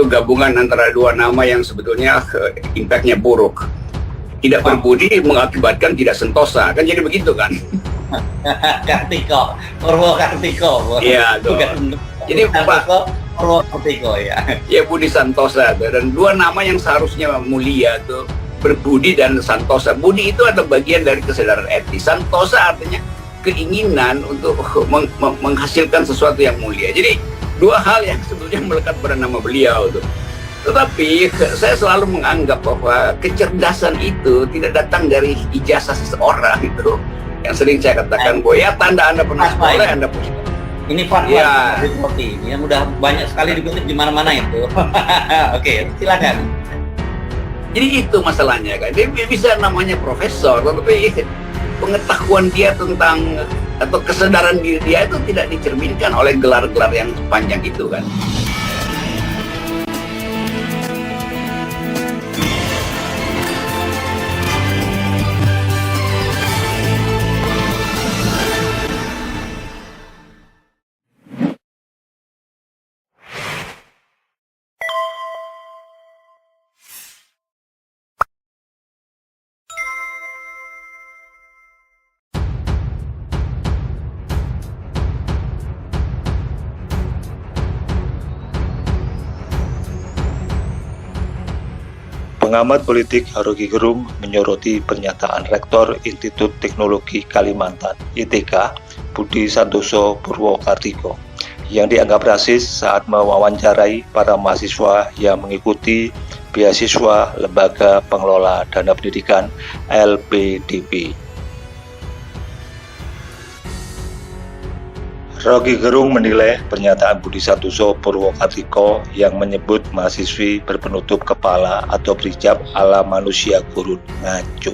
itu gabungan antara dua nama yang sebetulnya impact-nya buruk. Tidak berbudi mengakibatkan tidak sentosa, kan jadi begitu kan? Kartiko, Purwokartiko. Iya, jadi Pak Purwokartiko ya. Ya, Budi Santosa tuh. Dan dua nama yang seharusnya mulia tuh, berbudi dan santosa. Budi itu adalah bagian dari kesadaran etis. Santosa artinya keinginan untuk menghasilkan sesuatu yang mulia. Jadi dua hal yang sebetulnya melekat pada nama beliau tuh. Tetapi saya selalu menganggap bahwa kecerdasan itu tidak datang dari ijazah seseorang itu. Yang sering saya katakan bahwa ya tanda Anda pernah sekolah, Anda punya. Ini fatwa ya. Seperti ini yang udah banyak sekali dikutip di mana-mana itu. Oke, silakan. Jadi itu masalahnya kan. Dia bisa namanya profesor, tetapi pengetahuan dia tentang atau kesadaran diri dia itu tidak dicerminkan oleh gelar-gelar yang panjang itu kan. Pengamat politik Rocky Gerung menyoroti pernyataan Rektor Institut Teknologi Kalimantan (ITK) Budi Santoso Purwokartiko yang dianggap rasis saat mewawancarai para mahasiswa yang mengikuti beasiswa Lembaga Pengelola Dana Pendidikan LPDP. Rocky Gerung menilai pernyataan Budi Santoso Purwokartiko yang menyebut mahasiswi berpenutup kepala atau berhijab ala manusia gurun ngaco.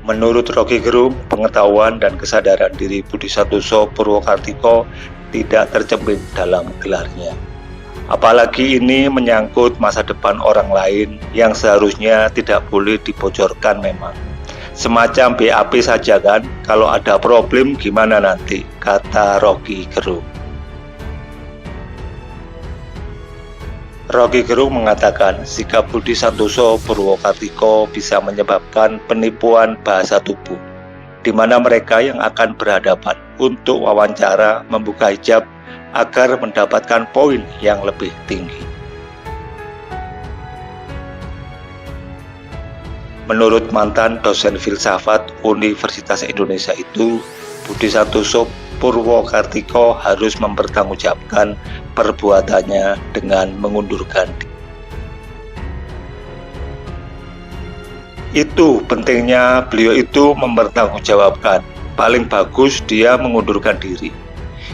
Menurut Rocky Gerung, pengetahuan dan kesadaran diri Budi Santoso Purwokartiko tidak tercermin dalam gelarnya. Apalagi ini menyangkut masa depan orang lain yang seharusnya tidak boleh dibocorkan memang. Semacam BAP saja kan, kalau ada problem gimana nanti, kata Rocky Gerung. Rocky Gerung mengatakan sikap Budi Santoso Purwokartiko bisa menyebabkan penipuan bahasa tubuh, di mana mereka yang akan berhadapan untuk wawancara membuka hijab agar mendapatkan poin yang lebih tinggi. Menurut mantan dosen filsafat Universitas Indonesia itu, Budi Santoso Purwokartiko harus mempertanggungjawabkan perbuatannya dengan mengundurkan diri. Itu pentingnya beliau itu mempertanggungjawabkan. Paling bagus dia mengundurkan diri.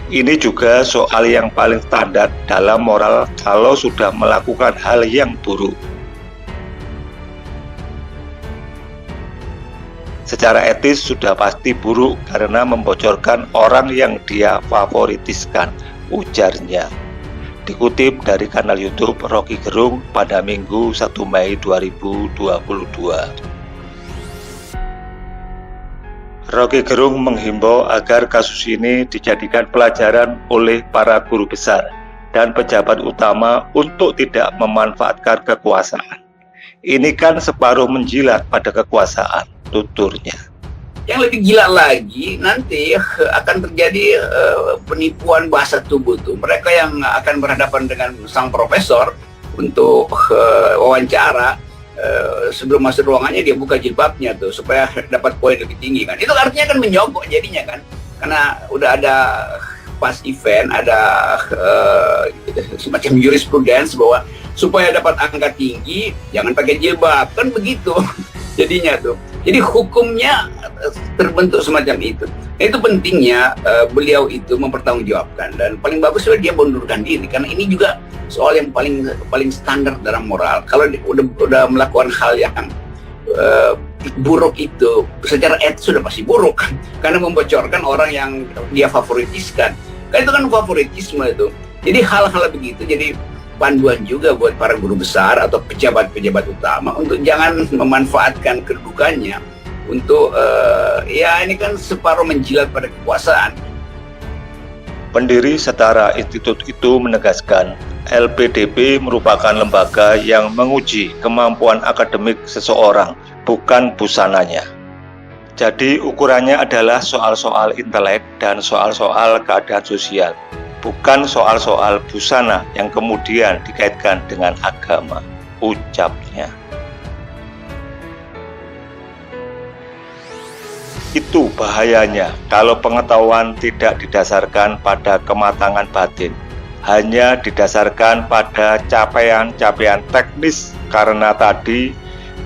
Ini juga soal yang paling standar dalam moral kalau sudah melakukan hal yang buruk. Secara etis sudah pasti buruk karena membocorkan orang yang dia favoritiskan, ujarnya. Dikutip dari kanal YouTube Rocky Gerung pada Minggu 1 Mei 2022. Rocky Gerung menghimbau agar kasus ini dijadikan pelajaran oleh para guru besar dan pejabat utama untuk tidak memanfaatkan kekuasaan. Ini kan separuh menjilat pada kekuasaan, tuturnya. Yang lebih gila lagi, nanti akan terjadi penipuan bahasa tubuh tuh. Mereka yang akan berhadapan dengan sang profesor untuk wawancara, sebelum masuk ruangannya dia buka jilbabnya tuh supaya dapat poin lebih tinggi kan. Itu artinya kan menyogok jadinya kan. Karena udah ada pas event, ada semacam jurisprudence bahwa supaya dapat angka tinggi jangan pakai jilbab, kan begitu jadinya tuh. Jadi hukumnya terbentuk semacam itu. Nah, itu pentingnya beliau itu mempertanggungjawabkan, dan paling bagus dia mengundurkan diri karena ini juga soal yang paling standar dalam moral. Kalau udah melakukan hal yang buruk itu secara etis sudah pasti buruk karena membocorkan orang yang dia favoritiskan. Kan itu kan favoritisme itu. Jadi hal-hal begitu jadi panduan juga buat para guru besar atau pejabat-pejabat utama untuk jangan memanfaatkan kedudukannya untuk ya ini kan separuh menjilat pada kekuasaan. Pendiri Setara Institut itu menegaskan, LPDP merupakan lembaga yang menguji kemampuan akademik seseorang, bukan busananya. Jadi ukurannya adalah soal-soal intelek dan soal-soal keadaan sosial, bukan soal-soal busana yang kemudian dikaitkan dengan agama, ucapnya. Itu bahayanya kalau pengetahuan tidak didasarkan pada kematangan batin, hanya didasarkan pada capaian-capaian teknis, karena tadi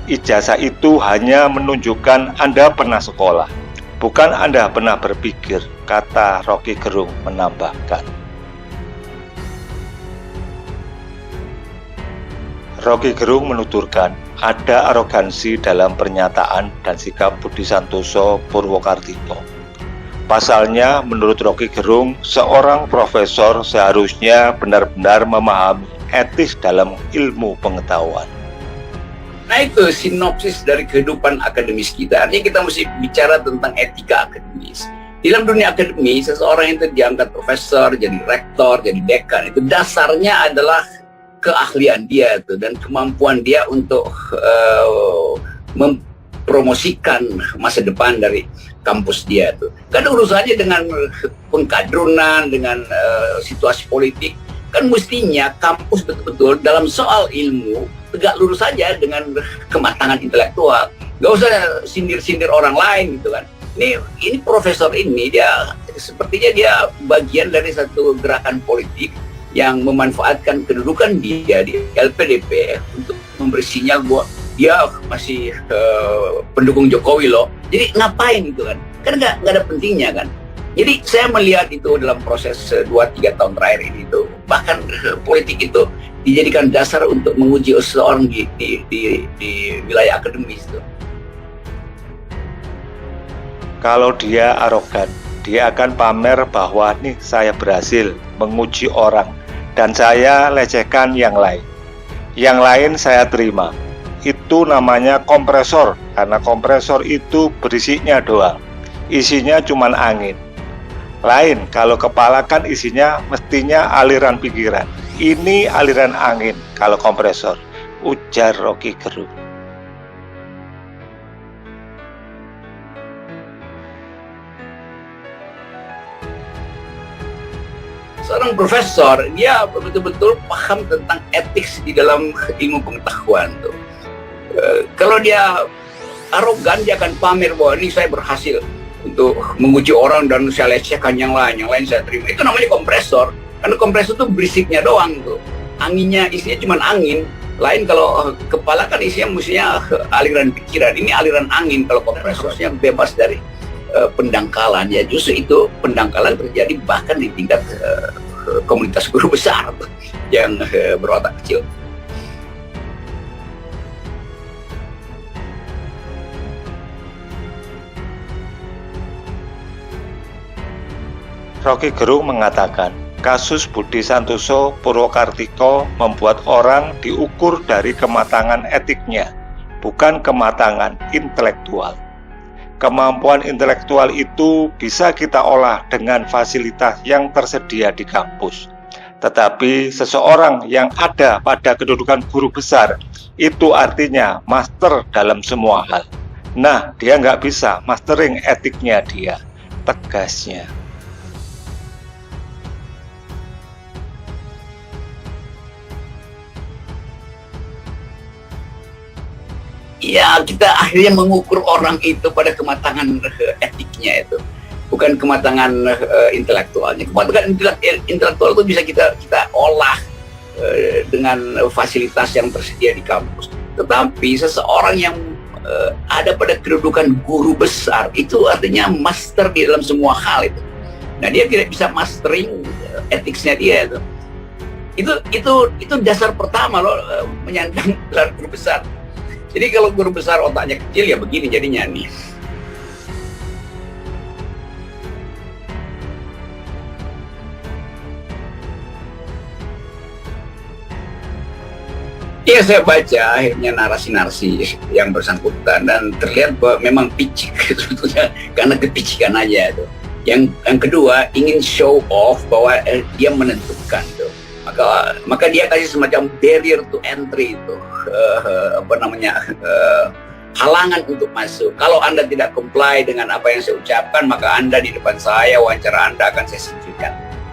ijazah itu hanya menunjukkan Anda pernah sekolah, bukan Anda pernah berpikir, kata Rocky Gerung menambahkan. Rocky Gerung menuturkan, ada arogansi dalam pernyataan dan sikap Budi Santoso Purwokartiko. Pasalnya, menurut Rocky Gerung, seorang profesor seharusnya benar-benar memahami etis dalam ilmu pengetahuan. Nah itu sinopsis dari kehidupan akademis kita. Artinya kita mesti bicara tentang etika akademis. Di dalam dunia akademis, seseorang yang diangkat profesor, jadi rektor, jadi dekan, itu dasarnya adalah keahlian dia itu dan kemampuan dia untuk mempromosikan masa depan dari kampus dia itu. Kan urusannya dengan pengkadrunan, dengan situasi politik. Kan mestinya kampus betul-betul dalam soal ilmu tegak lurus saja dengan kematangan intelektual. Gak usah sindir-sindir orang lain gitu kan. Ini profesor ini dia sepertinya dia bagian dari satu gerakan politik yang memanfaatkan kedudukan dia di LPDP untuk memberi sinyal bahwa dia masih pendukung Jokowi loh. Jadi ngapain itu kan? Kan nggak ada pentingnya kan. Jadi saya melihat itu dalam proses 2-3 tahun terakhir ini tuh, bahkan politik itu dijadikan dasar untuk menguji seseorang di wilayah akademis tuh. Kalau dia arogan, dia akan pamer bahwa nih saya berhasil menguji orang dan saya lecehkan yang lain. Yang lain saya terima. Itu namanya kompresor, karena kompresor itu berisinya doang. Isinya cuma angin. Lain kalau kepala kan isinya mestinya aliran pikiran. Ini aliran angin kalau kompresor, ujar Rocky Gerung. Seorang profesor, dia betul-betul paham tentang etik di dalam ilmu pengetahuan tuh. Kalau dia arogan, dia akan pamer bahwa ini saya berhasil untuk menguji orang dan saya lecehkan yang lain saya terima. Itu namanya kompresor. Karena kompresor itu berisiknya doang tuh. Anginnya isinya cuma angin. Lain kalau kepala kan isinya mestinya aliran pikiran. Ini aliran angin kalau kompresornya bebas dari pendangkalan. Ya justru itu pendangkalan terjadi bahkan di tingkat komunitas guru besar tuh, yang berotak kecil. Rocky Gerung mengatakan, kasus Budi Santoso Purwokartiko membuat orang diukur dari kematangan etiknya, bukan kematangan intelektual. Kemampuan intelektual itu bisa kita olah dengan fasilitas yang tersedia di kampus. Tetapi seseorang yang ada pada kedudukan guru besar, itu artinya master dalam semua hal. Nah, dia nggak bisa mastering etiknya dia, tegasnya. Ya, kita akhirnya mengukur orang itu pada kematangan etiknya itu, bukan kematangan intelektualnya. Kematangan intelektual itu bisa kita olah dengan fasilitas yang tersedia di kampus. Tetapi seseorang yang ada pada kedudukan guru besar itu artinya master di dalam semua hal itu. Nah, dia tidak bisa mastering etiknya dia itu. Itu dasar pertama loh, menyandang gelar guru besar. Jadi kalau guru besar otaknya kecil ya begini jadinya nih. Iya, saya baca akhirnya narasi-narasi yang bersangkutan dan terlihat bahwa memang picik sebetulnya karena kepicikan aja itu. Yang kedua, ingin show off bahwa dia menentukan tuh. Maka dia kasih semacam barrier to entry itu, halangan untuk masuk. Kalau Anda tidak comply dengan apa yang saya ucapkan, maka Anda di depan saya, wawancara Anda akan saya singkirkan.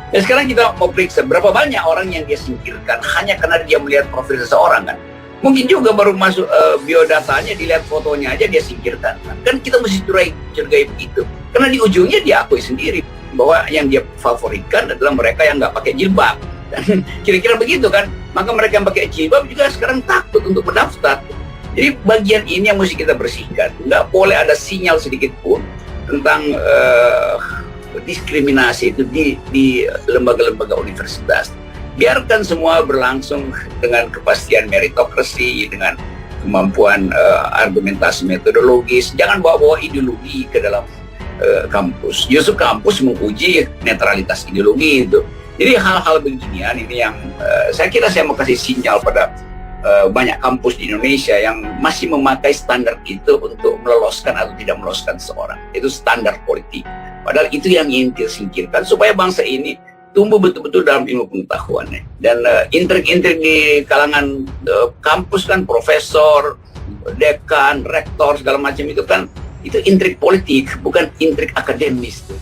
Dan sekarang kita mau periksa berapa banyak orang yang dia singkirkan hanya karena dia melihat profil seseorang kan. Mungkin juga baru masuk biodatanya, dilihat fotonya aja dia singkirkan. Kan kita mesti curigai begitu. Karena di ujungnya dia akui sendiri bahwa yang dia favoritkan adalah mereka yang nggak pakai jilbab. Dan kira-kira begitu kan. Maka mereka yang pakai jilbab juga sekarang takut untuk mendaftar. Jadi bagian ini yang mesti kita bersihkan. Nggak boleh ada sinyal sedikit pun tentang diskriminasi itu di lembaga-lembaga universitas. Biarkan semua berlangsung dengan kepastian meritokrasi, dengan kemampuan argumentasi metodologis. Jangan bawa-bawa ideologi ke dalam kampus. Justru kampus menguji netralitas ideologi itu. Jadi hal-hal beginian ini yang saya kira saya mau kasih sinyal pada banyak kampus di Indonesia yang masih memakai standar itu untuk meloloskan atau tidak meloloskan seseorang. Itu standar politik. Padahal itu yang ingin disingkirkan supaya bangsa ini tumbuh betul-betul dalam ilmu pengetahuannya. Dan intrik-intrik di kalangan kampus kan, profesor, dekan, rektor, segala macam itu kan, itu intrik politik, bukan intrik akademis tuh.